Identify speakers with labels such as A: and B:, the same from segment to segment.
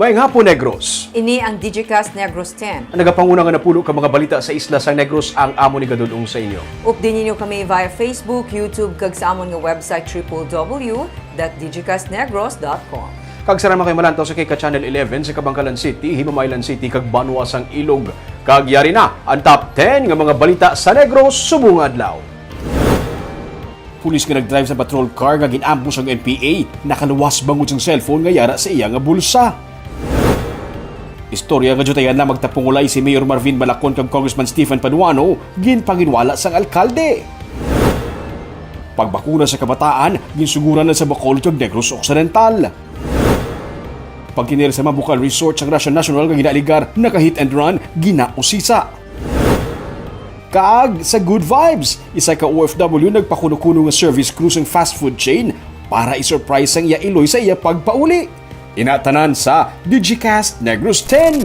A: Maayong hapon, Negros.
B: Ini ang Digicast Negros 10.
A: Ang nagapanguna nga napulo ka mga balita sa isla sang Negros ang amo ni gadudong sa inyo.
B: Update ninyo kami via Facebook, YouTube, kag sa amon nga website www.digicastnegros.com.
A: Kag sarama kay malantaw sa kay ka Channel 11 sa Kabangkalan City, Himamaylan City, kag Banwas ang Ilog. Kag yari na ang top 10 nga mga balita sa Negros subong adlaw. Pulis nga nagdrive sa patrol car nga ginambush ang NPA, nakaluwas bangon sang cellphone nga yara sa iya nga bulsa. Istorya nga jutayan na magtapungulay si Mayor Marvin Malacon kag Congressman Stephen Paduano, ginpanginwala sang alkalde. Pagbakuna sa kabataan, ginsuguran na sa Bacolod kag Negros Occidental. Pagkinir sa Mabukal Resort sa Russian National nga ginaligar, naka-hit and run, ginausisa. Kag sa Good Vibes, isa ka OFW nagpakuno-kuno nga service crew ng fast food chain para i-surprise ang iya iloy sa iya pagpauli. Inatanan sa Digicast Negros 10.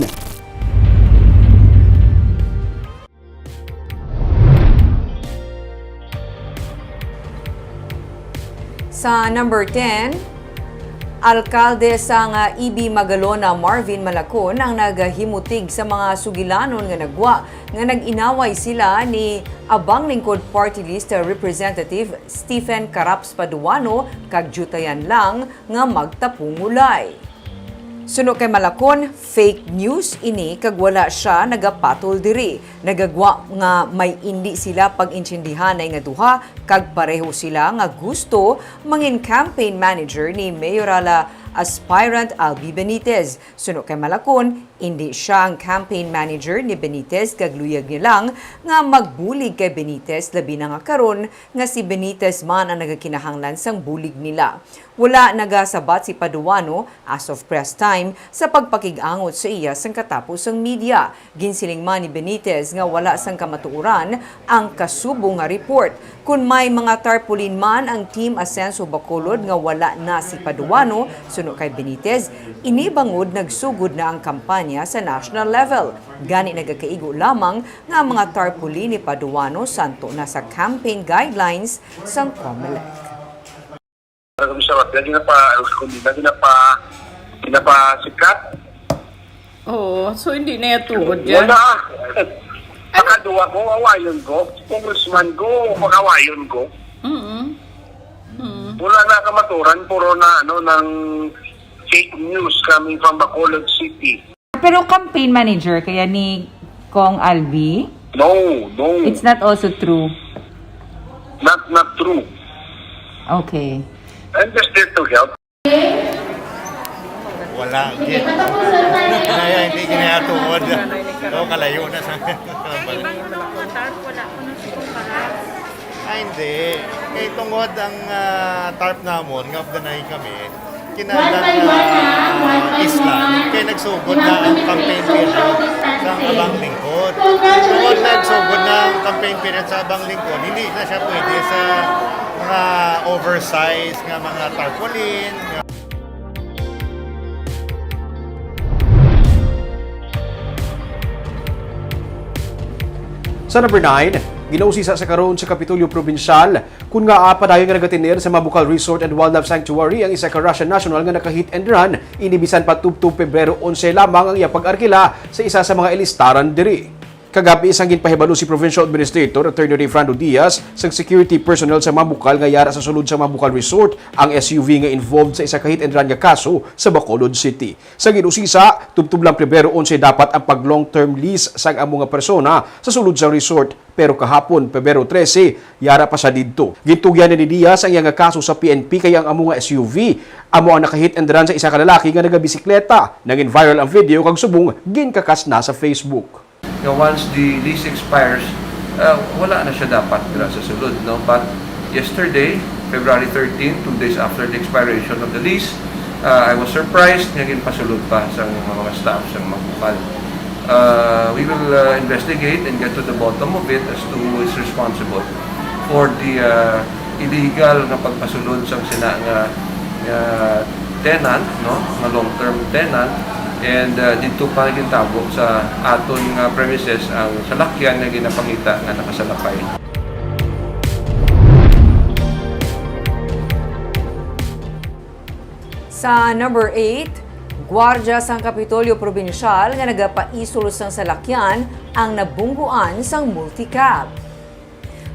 B: Sa number 10, alkalde sa nga EB Magalona Marvin Malacon ang nagahimutig sa mga sugilanon nga nagwa nga nag-inaway sila ni Abang Lingkod Party List Representative Stephen Caraps Paduano kag jutayan lang nga magtapungulay. Suno kay Malacon, fake news ini kag wala siya nagapatol diri. Nagagwa nga may indi sila pag-intindihan ay nga duha kag pareho sila nga gusto mangin campaign manager ni Mayorala aspirant Albi Benitez. Suno kay Malacon, hindi siya ang campaign manager ni Benitez kag luyag niya lang nga magbulig kay Benitez labi na nga karon nga si Benitez man ang nagakinahanglan sang bulig nila. Wala nagasabat si Paduano as of press time sa pagpakig-angot sa iya sang katapos ang media. Ginsiling man ni Benitez nga wala sang kamatuoran ang kasubong nga report. Kung may mga tarpaulin man ang Team Asenso Bacolod nga wala na si Paduano, suno kay Benitez, inibangod nagsugod na ang kampanya sa national level. Gani nagakaigo lamang nga mga tarpaulin ni Paduano santo na sa campaign guidelines sang COMELEC.
C: Lagi na pa sikat.
D: Oo, so hindi na yatugod dyan.
C: Wala. Pakaduwa ko, awayon ko. Congressman ko, pakawayon ko. Wala na kamaturan, puro na ng fake news coming from Bacolod City.
E: Pero campaign manager kaya ni Kong Albi?
C: No.
E: It's not also true.
C: Not true.
E: Okay.
C: I'm just there to help.
F: Wala. Kaya hindi kinayatungod. So, kalayo na sa... Ay, hindi. Kaya tungod ang tarp namon, nga ganay kami, kinalang isla, kaya nagsugod na ang campaign period sa Abang Lingkod. Tungod nagsugod na ang campaign period sa Abang Lingkod, hindi na siya pwede sa mga oversized nga mga tarpaulin.
A: Sa number 9, ginausisa sa karon sa Kapitolyo Provincial kung nga padayon nga nagatinir sa Mabukal Resort and Wildlife Sanctuary ang isa ka Russian national nga naka-hit and run, inibisan pa tubtub Pebrero 11 lamang ang iya pag-arkila sa isa sa mga ilistaran diri. Kagabi isang ginpahibalo si Provincial Administrator Attorney Fernando Diaz sa security personnel sa Mabukal nga yara sa sulod sa Mabukal Resort ang SUV nga involved sa isa ka hit and run nga kaso sa Bacolod City. Sa ginusisa, tubtub lang Pebrero 11 dapat ang pag-long-term lease sa amo nga persona sa sulod sa resort, pero kahapon Pebrero 13 yara pa siya didto. Gitugyan ni Diaz ang iyang kaso sa PNP kaya ang amo nga SUV amo ang naka-hit and run sa isa ka lalaki nga nagabisikleta. Naging viral ang video kag subong ginkakas na sa Facebook.
G: Once the lease expires, wala na siya dapat sa sulod, no? But yesterday, February 13, 2 days after the expiration of the lease, I was surprised naging pasulod pa sa mga staff sa Mabukal. We will investigate and get to the bottom of it as to who is responsible for the illegal na pagpasulod sa nga tenant, no? Nga long-term tenant. And dito pa nagintabo sa aton premises ang salakyan na ginapangita na nakasalakay.
B: Sa number 8, Gwardya sang Kapitolyo Probinsyal nga nagapaisol sang salakyan ang nabungguan sang multicab.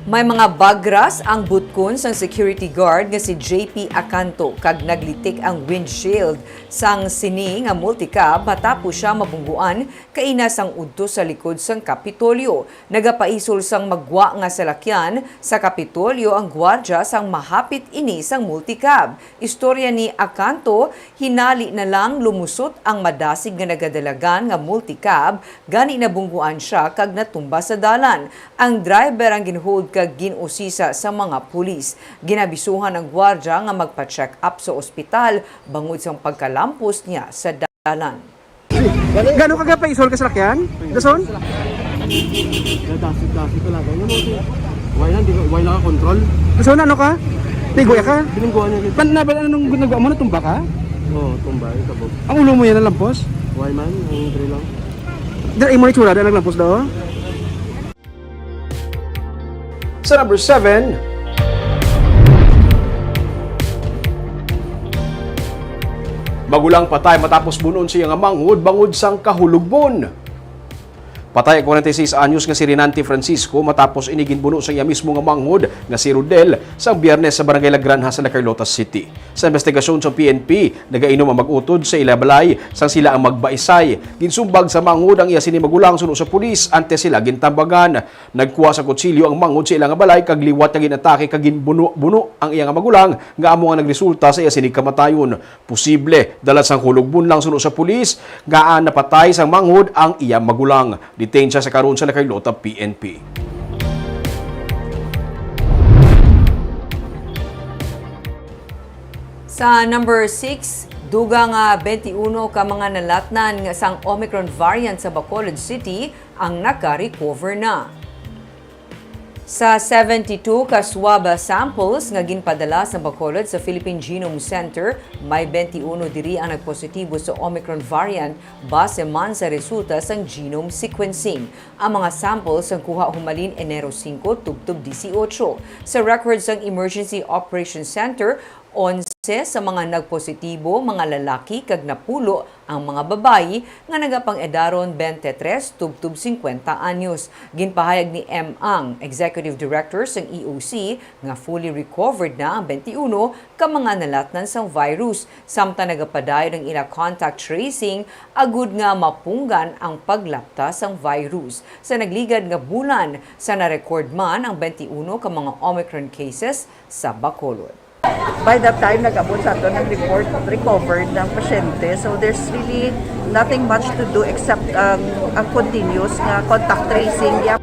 B: May mga bagras ang butkon sang security guard nga si JP Acanto kag naglitik ang windshield sang sini nga multicab matapos siya mabungguan kaina sang udto sa likod sang Kapitolyo. Nagapaisol sang magwa nga salakyan sa Kapitolyo ang gwardya sang mahapit ini sang multicab. Istorya ni Acanto, hinali na lang lumusot ang madasig nga nagadalagan nga multicab gani nabungguan siya kag natumba sa dalan. Ang driver ang ginhold kag ginusisa sa mga pulis. Ginabisuhan ang gwardya nga magpa-check up sa ospital bangod sang pagkalampos niya sa dalan.
A: Gano'n ka pa isol ka sa lakyan? Dason?
H: Dasi talaga. Why na control?
A: Dason, ano ka? Tigoy ka?
H: Binungguan niya.
A: Anong ginagawa mo? Natumba ka?
H: Oo, tumbay, kabog.
A: Ang ulo mo yan ang lampos?
H: Why man? Ang drill lang.
A: Dahil mo itsura, dahil ang lampos daw? Sa number 7, magulang patay matapos bunon siya nga manghud bangod sang kahulugbon. Patay ang 46 anyos nga si Renante Francisco matapos inigin buno sa iya mismo nga manghud nga si Rodel sa Biyernes sa Barangay La Granja sa La Carlota City. Sa investigasyon sa PNP, nagainom ang mag-utod sa ilabalay sang sila ang magbaisay. Ginsumbag sa manghud ang iya sini magulang suno sa pulis ante sila gintambagan. Nagkuha sa kutsilyo ang manghud sa ilang balay kag liwat nga ginatake kag ginbuno ang iya nga magulang nga amo nga nagresulta sa iya sini kamatayon. Posible dala sang hulugbon lang suno sa pulis nga napatay sang manghud ang iya magulang. Detained siya sa karon sa La Carlota PNP.
B: Sa number 6, dugang 21 ka mga nalatnan nga sang Omicron variant sa Bacolod City ang naka-recover na. Sa 72 ka swab samples nga ginpadala sa Bacolod sa Philippine Genome Center, may 21 diri ang nagpositibo sa Omicron variant base man sa resulta sang genome sequencing. Ang mga samples ang kuha humalin Enero 5 tubtob 18. Sa records ng Emergency Operations Center, 11 sa mga nagpositibo, mga lalaki kag napulo ang mga babayi nga nagapang-edaron 23 tubtob 50 anyos. Ginpahayag ni M. Ang, Executive Director ng EOC, nga fully recovered na ang 21 ka mga nalatnan sang virus. Samtang nagapadayon ng ila contact tracing, agud nga mapunggan ang paglapta sang virus. Sa nagligad nga bulan, sa na-record man ang 21 ka mga Omicron cases sa Bacolod.
I: By that time, nag-abot sa ito ng report recovered ng pasyente. So there's really nothing much to do except ang continuous nga contact tracing.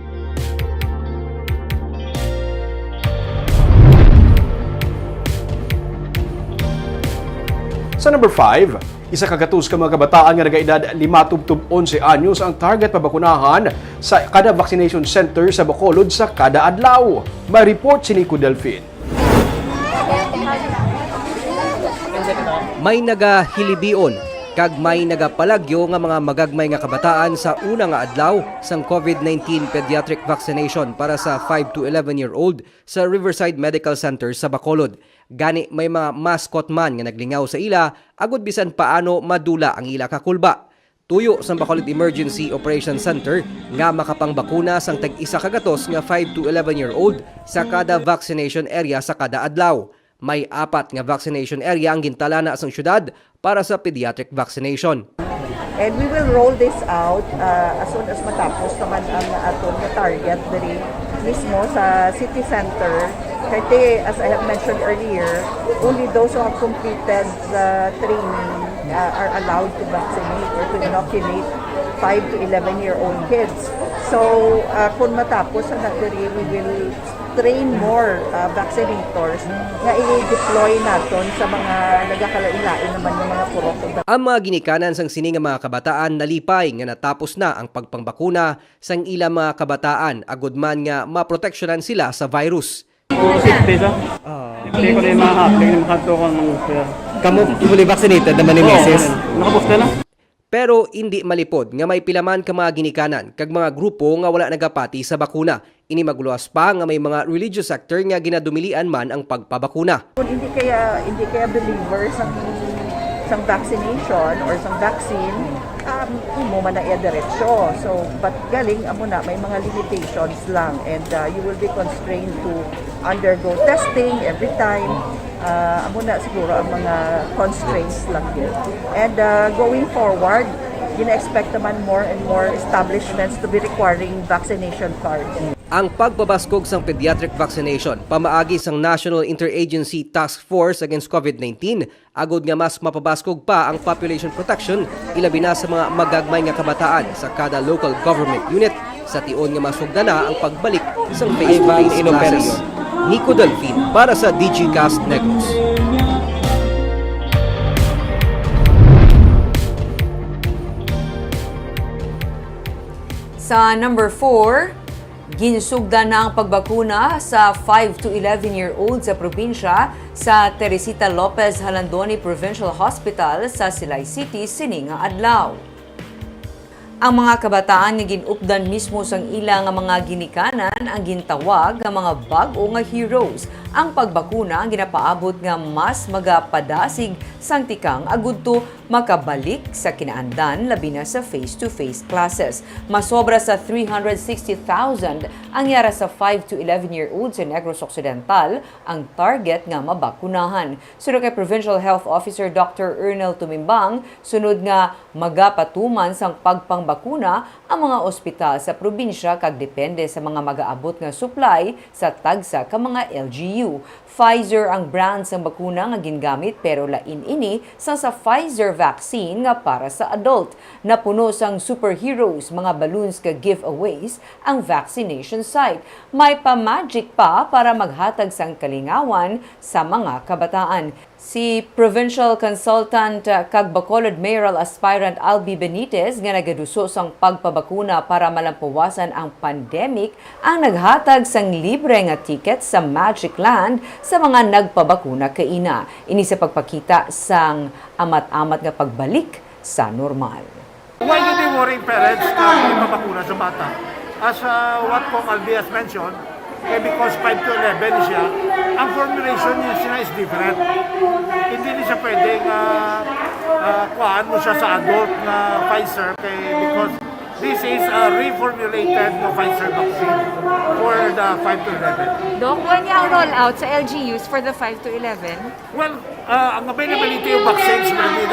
A: Sa number 5, isa kagatus ka mga kabataan nga nagaedad 5 tubtob 11 anyos ang target pabakunahan sa kada vaccination center sa Bacolod sa kada adlaw. May report si Nico Delfin.
J: May nagahilibion kag may nagapalagyo nga mga magagmay nga kabataan sa una nga adlaw sang COVID-19 pediatric vaccination para sa 5 to 11-year-old sa Riverside Medical Center sa Bacolod. Gani may mga mascot man nga naglingaw sa ila agud bisan paano madula ang ila kakulba. Tuyo sa Bacolod Emergency Operations Center nga makapangbakuna sang tag-isa kagatos nga 5 to 11-year-old sa kada vaccination area sa kada adlaw. May 4 nga vaccination area ang gintala na sang syudad para sa pediatric vaccination.
I: And we will roll this out as soon as matapos naman ang aton nga target diri mismo sa city center. Kasi as I have mentioned earlier, only those who have completed the training are allowed to vaccinate or to inoculate 5 to 11-year-old kids. So kung matapos ang diri, we will train more vaccinators nga i-deploy naton sa mga nagakalain-lain naman ng mga purok.
J: Ang mga ginikanan sang sini nga mga kabataan nalipay nga natapos na ang pagpangbakuna sang ila mga kabataan agud man nga maproteksyonan sila sa virus.
H: Safety sa? Hindi ko na yung ma-apply ng kanto ko ng sir.
J: Kamu fully vaccinated naman ni Mrs.
H: Nakabusta na?
J: Pero hindi malipod nga may pilaman ka mga ginikanan kag mga grupo nga wala nagapati sa bakuna. Ini magluwas pa nga may mga religious sector nga ginadumilian man ang pagpabakuna.
I: Kung hindi kaya believers ang sang vaccination or sang vaccine, mo man na diretso. So, but galing, amo na, may mga limitations lang. And you will be constrained to undergo testing every time. Amo na siguro ang mga constraints lang yun. And going forward, gina-expect naman more and more establishments to be requiring vaccination cards.
J: Ang pagbabaskog sang pediatric vaccination, pamaagi sang National Interagency Task Force Against COVID-19, agod nga mas mapabaskog pa ang population protection, ilabi na sa mga magagmay nga kabataan sa kada local government unit, sa tion nga masugda na ang pagbalik sang face-to-face classes. Nico Delfin para sa DigiCast Negros.
B: Sa number 4, ginsugda na ang pagbakuna sa 5 to 11-year-old sa probinsya sa Teresita Lopez Halandoni Provincial Hospital sa Silay City sining nga adlaw. Ang mga kabataan nga ginupdan mismo sang ilang nga mga ginikanan ang gintawag nga mga bag-o nga heroes. Ang pagbakuna ang ginapaabot nga mas magapadasig sang tikang agudto makabalik sa kinaandan labi na sa face-to-face classes. Masobra sa 360,000 ang yara sa 5 to 11-year-old sa Negros Occidental ang target nga mabakunahan. Sunod kay Provincial Health Officer Dr. Ernel Tumimbang, sunod nga magapatuman sang pagpangbakuna ang mga ospital sa probinsya kag depende sa mga magaabot nga supply sa tagsa ka mga LGU. Pfizer ang brand sang bakuna nga gingamit pero lain ini sa Pfizer vaccine nga para sa adult. Napuno sang superheroes, mga balloons ka giveaways ang vaccination site. May pa-magic pa para maghatag sang kalingawan sa mga kabataan. Si Provincial Consultant kag Bacolod Mayoral Aspirant Albi Benitez nga nagaduso sang pagpabakuna para malampawasan ang pandemic ang naghatag sang libre nga ticket sa Magic Land sa mga nagpabakuna kaina. Ini sa pagpakita sang amat-amat nga pagbalik sa normal.
F: Why do they worry parents na may mabakuna sa bata? As what Kong Albi has mentioned, because 5 to 11 siya, ang formulation niya is different. Hindi niya siya pwedeng kuhaan mo siya sa adult na Pfizer because this is a reformulated Pfizer vaccine for the 5 to 11.
K: Doc, when niya ang rollout sa LGUs for the 5 to 11?
F: Well, ang availability of vaccines will be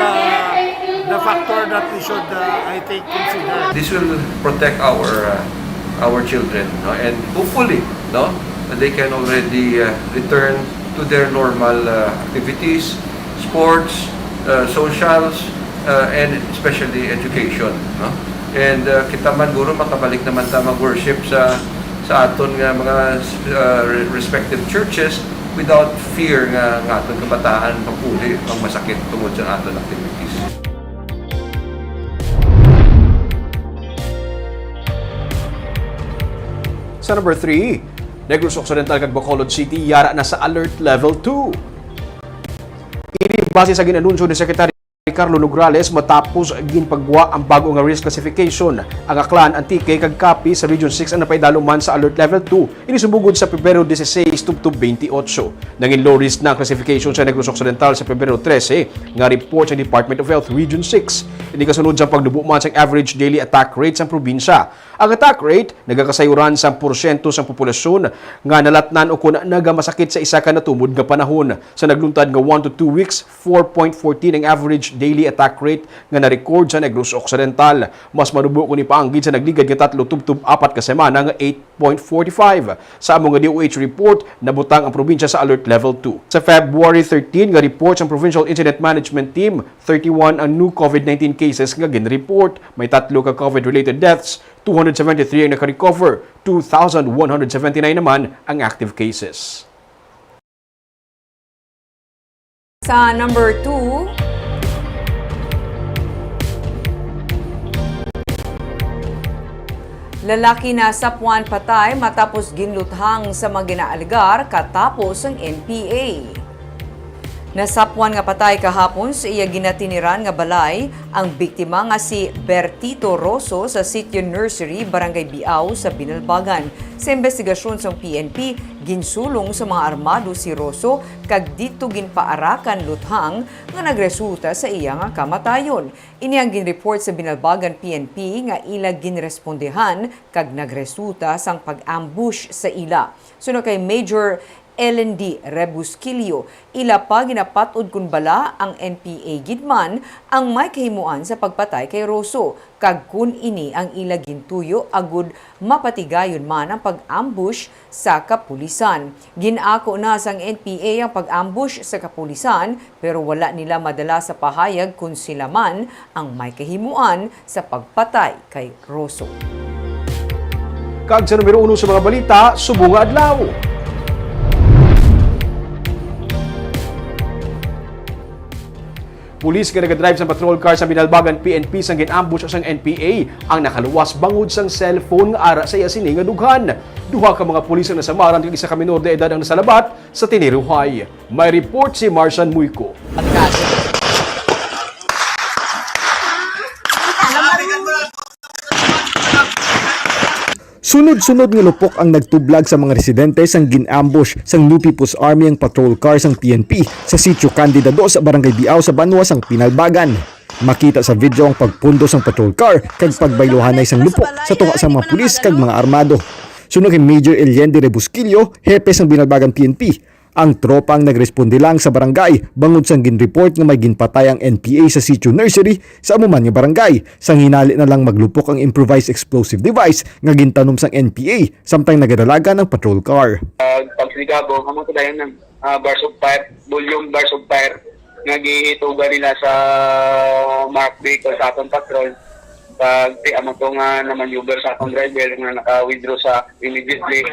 F: the factor that we should, I think, consider.
G: This will protect our children, no? And hopefully, no, they can already return to their normal activities, sports, socials, and especially education, no? And kita man guro makabalik naman ta mag-worship sa aton nga mga respective churches without fear nga aton kabataan mapuli ang masakit tungod sa aton activities.
A: Sa number 3, Negros Occidental kag Bacolod City yara na sa Alert Level 2. Ini base sa ginanunsyo ni Secretary Carlo Nograles matapos ginpagwa ang bago nga risk classification. Ang Aklan, Antique kag Capi sa Region 6 ang napaidaluman sa Alert Level 2. Ini sumugod sa Pebrero 16 tubtub 28. Nangin low risk na ang classification sa Negros Occidental sa Pebrero 13 nga report sa Department of Health Region 6. Ini kasunod sa pagdubuman sa average daily attack rate sa probinsya. Ang attack rate nagakasayuran sa porsyento sa populasyon nga nalatnan o kung nagamasakit sa isa ka natumod nga panahon. Sa nagluntad nga 1 to 2 weeks, 4.14 ang average daily attack rate nga na-record sa Negros Occidental. Mas marubo ko ni paanggid sa nagligad nga 3 tubtub 4 ka semana nga 8.45. Sa among nga DOH report, nabutang ang probinsya sa Alert Level 2. Sa February 13 nga report sa Provincial Incident Management Team, 31 ang new COVID-19 cases nga gin-report. May 3 ka COVID-related deaths, 273 ang naka-recover, 2,179 naman ang active cases.
B: Sa number 2, lalaki na sapwan patay matapos ginluthang sa mga ginaaligar katapos ang NPA. Nasapwan nga patay kahapon sa iya ginatiniran nga balay ang biktima nga si Bertito Rosso sa Sitio Nursery, Barangay Biao sa Binalbagan. Sa investigasyon sa PNP, ginsulong sa mga armado si Rosso kag dito ginpaarakan luthang nga nagresulta sa iya nga kamatayon. Ini ang ginreport sa Binalbagan PNP nga ila ginrespondehan kag nagresulta sang pag-ambush sa ila. Suno kay Major LND Rebusquillo, ila pa ginapatod kun bala ang NPA gidman ang may kahimuan sa pagpatay kay Rosso, kag kun ini ang ila gintuyo agud mapatigayon man ang pag-ambush sa kapulisan. Ginako na sang NPA ang pag-ambush sa kapulisan pero wala nila madala sa pahayag kung sila man ang may kahimuan sa pagpatay kay Rosso.
A: Kag sa numero 1 sa mga balita, subong nga adlaw. Pulis nga nagadrive sa patrol car sa Binalbagan PNP sang ginambush sang NPA ang nakaluwas bangod sang cellphone nga ara sa iya sini nga dughan. Duha ka mga pulis ang nasamaran ug isa ka minor de edad ang nasalabat sa tiniruhay. May report si Marsan Muico.
L: Sunod-sunod nga lupok ang nagtublag sa mga residente sang ginambush sang New People's Army ang patrol car sang PNP sa Sitio Candidado sa Barangay Biao sa Banwa sang Pinalbagan. Makita sa video ang pagpundo sang patrol car kag pagbailuhanay sang lupok sa tunga sa mga pulis kag mga armado. Sunod kay Major Eliende Rebusquillo, hepe sang Binalbagan PNP. Ang tropa ang nagresponde lang sa barangay bangod sang ginreport nga may ginpatay ang NPA sa Sitio Nursery sa amuman nga barangay. Sang hinali na lang maglupok ang improvised explosive device nga gintanom sang NPA samtang nagadalaga ng patrol car.
C: Pagsigabo, kamang kadayan ng bars of fire, volume bars of fire nga gihitugan nila sa marked vehicle sa atong patrol. Pag amang to nga na-maneuver sa atong driver nga naka-withdraw sa immediately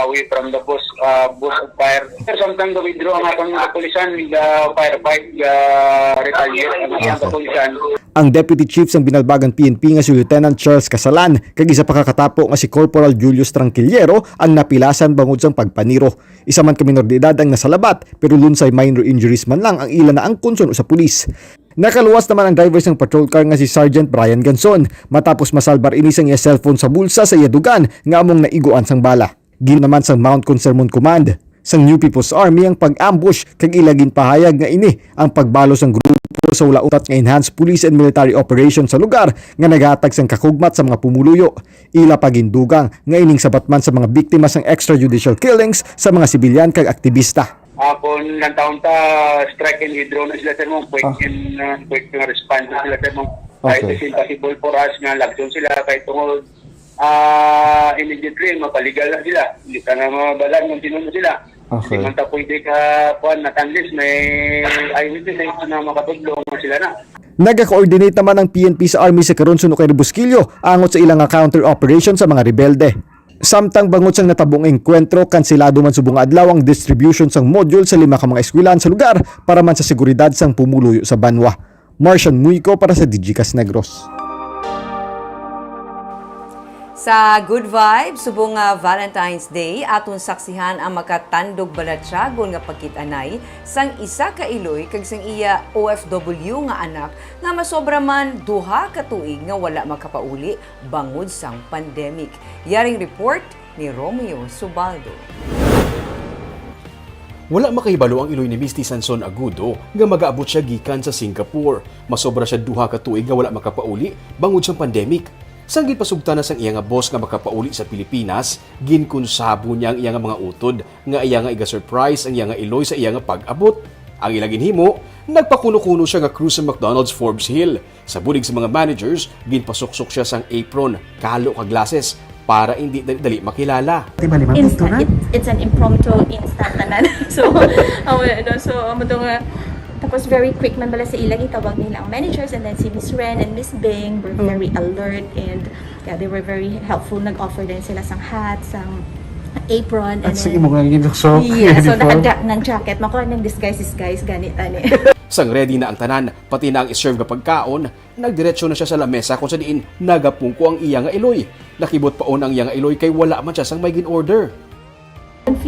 C: away from the bus of fire. Samtang ga-withdraw ang atong kapulisan, firefight, retaliate ang atong kapulisan.
L: Ang Deputy Chief ng Binalbagan PNP nga si Lieutenant Charles Casalan kag isa pa kakatapo nga si Corporal Julius Tranquillero ang napilasan bangod sang pagpaniro. Isa man ka minor de edad ang nasalabat pero lunsay minor injuries man lang ang ila na angkon suno sa pulis. Nakaluwas naman ang driver ng patrol car nga si Sergeant Brian Ganson matapos masalbar ini sang iya cellphone sa bulsa sa iya dugan nga among naiguan sang bala. Gin naman sang Mount Concernment Command sang New People's Army ang pag-ambush kag ilagin pahayag nga ini ang pagbalo sang grupo sa ulautat nga Enhanced Police and Military Operation sa lugar nga naghatag sang kakugmat sa mga pumuluyo. Ila pagindugang nga ining sabatman sa mga biktima sang extrajudicial killings sa mga sibilyan kag aktivista.
C: Kung ng taon ta, strike and hydro na sila mong quick response na sila mong kahit is impossible for us nga lagson sila kahit tungod immediately mapaligal na sila. Hindi ka na mabalan kung sino na sila. Hindi man ta pwede ka natanlis may eyewitness na makatudlong sila na.
L: Nagka-coordinate naman ang PNP sa Army sa karon suno kay Rebusquillo angot sa ilang counter operation sa mga rebelde. Samtang bangod sang natabong engkwentro, kansilado man subong adlaw ang distribution sang module sa 5 ka mga eskwelahan sa lugar para man sa seguridad sang pumuluyo sa Banwa. Marcian Muico para sa Digikas Negros.
B: Sa Good Vibes, subong Valentine's Day, aton saksihan ang makatandog balatsagon nga pagkitanay sang isa ka iloy kag sang iya OFW nga anak nga masobra man 2 ka tuig nga wala makapauli bangod sang pandemic. Yaring report ni Romeo Subaldo.
A: Wala makahibalo ang iloy ni Misty Sanson Agudo nga mag-aabot siya gikan sa Singapore. Masobra siya 2 ka tuig nga wala makapauli bangod sang pandemic. Sanggit pasugtan na sang iya nga boss nga makapauli sa Pilipinas, ginkonsabo niya ang iya nga mga utod nga iya nga iga-surprise ang iya nga iloy sa iya nga pag-abot. Ang ilang ginhimo, nagpakuno-kuno siya nga cruise sa McDonald's Forbes Hill. Sa bulig sa mga managers, ginpasuksok siya sang apron, kalo ka glasses para hindi dali makilala.
K: It's an impromptu instant tanan. So, tapos very quick man bala sa ilang itawag nila ang managers, and then si Miss Ren and Miss Bing were very alert and they were very helpful. Nag-offer din sila sang hat, sang apron.
H: At sige mo nga so
K: naka-jack ng jacket. Makuha ng disguise ganit ani.
A: Sang ready na ang tanan, pati na ang iserve nga pagkaon, nagdiretso na siya sa lamesa kung sa diin nagapungko ang iya nga iloy. Nakibot paon ang iya nga iloy kay wala man siya sang may gin-order.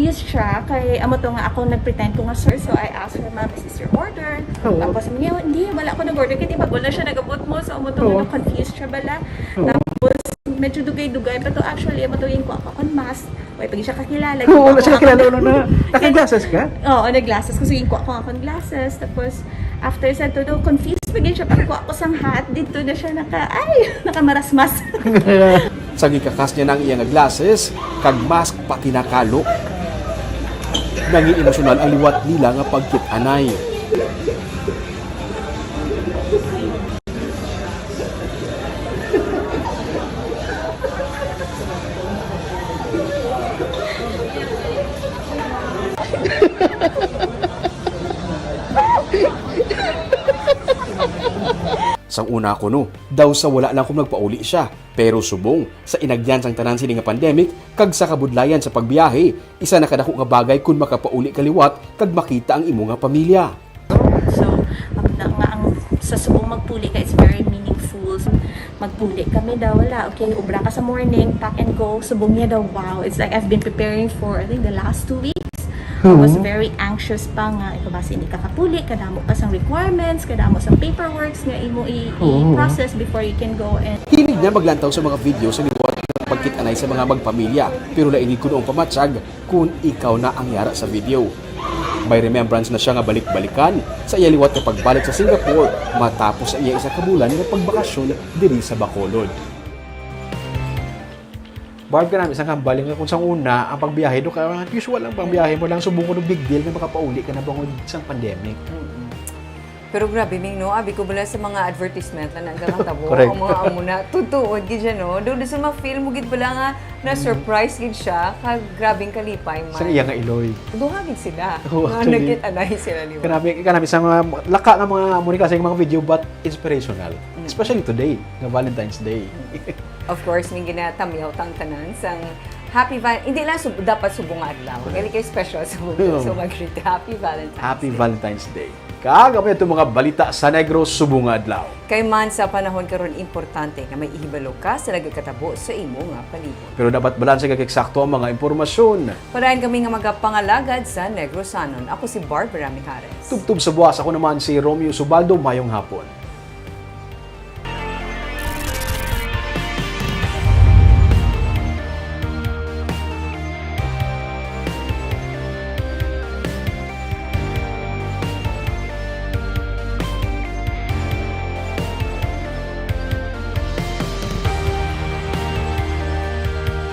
K: confused siya kay amo to nga ako nagpretend ko nga sir, so I asked her, ma'am, is this your order? Tapos niya, hindi, wala ako nag-order kaya tiba wala siya nagabot mo, so amo to nga confused siya bala. Tapos medyo dugay-dugay pa to, actually amo to yung ko ako on mask. Why pag siya kakilala.
A: Oo, siya kakilala na. Naka-glasses ka?
K: Oo, nag-glasses ko, so yung ko ako glasses. Tapos after sa to, confused pa siya pag ko ako sang hat, dito na siya nakamarasmas.
A: Sa gikakas niya ng iyang glasses, kag mask pati nakalo. Nanging emosyonal ang liwat nila nga pagkit-anay. Sang una ko no, daw sa wala lang kung nagpauli siya, pero subong sa inagyan sang tanan sini nga pandemic kag sa kabudlayan sa pagbiyahe, isa na kadako nga bagay kung makapauli kaliwat kag makita ang imo nga pamilya.
K: So, ang sa subong magpuli ka, it's very meaningful. Magpuli kami daw, wala, okay, ubra ka sa morning, pack and go, subong niya daw, wow. It's like I've been preparing for, I think, the last 2 weeks. I was very anxious pa nga, ito ba hindi ka kapuli, kadamo pa sang requirements, kadamo sang paperworks nga imo i-process before you can go and...
A: Hilig na maglantaw sa mga video sa liwat ng pagkit-anay sa mga magpamilya, pero lainid ko noong pamatsag kung ikaw na ang yara sa video. May remembrance na siya nga balik-balikan sa iya liwat na pagbalik sa Singapore matapos sa iya isa kabulan nga pagbakasyon diri sa Bacolod. Barb ka namin isang kambaling nga kung sa una ang pagbiyahe do ka usual ang pagbiyahe mo lang subong ko big deal na makapauli ka na bangod sa pandemic.
B: Pero grabe Ming, no? Abi ko bala sa mga advertisement na nagkakatabo.
A: Correct.
B: Ang mga amuna, tutuod gid siya, no? Doon sa mga film mo gid bala nga na-surprise gid siya. Kag grabing kalipay man.
A: Sa iya nga iloy.
B: Duha gid sila.
A: Oo,
B: Mga
A: actually.
B: nagkit-anay sila liwa.
A: Kanami sa mga laka ng mga muna kasi mga video but inspirational. Especially today, na Valentine's Day.
B: Of course, may ginatamiyaw tang tanan sang Happy Valentine's. Hindi lang dapat subong nga adlaw. Gali kayo special sa mundo. So mag-greet Happy Valentine's
A: Happy
B: Day.
A: Valentine's Day. Kagami ito mga balita sa Negros subong nga adlaw.
B: Kay man sa panahon karon importante nga may ihibalo ka sa nagkatabo sa imo nga palibot.
A: Pero dapat balanse kag eksakto ang mga impormasyon.
B: Parayan kami nga magapangalagad sa Negrosanon. Ako si Barbara Mijares.
A: Tubtub sa buwas, ako naman si Romeo Subaldo, mayong hapon.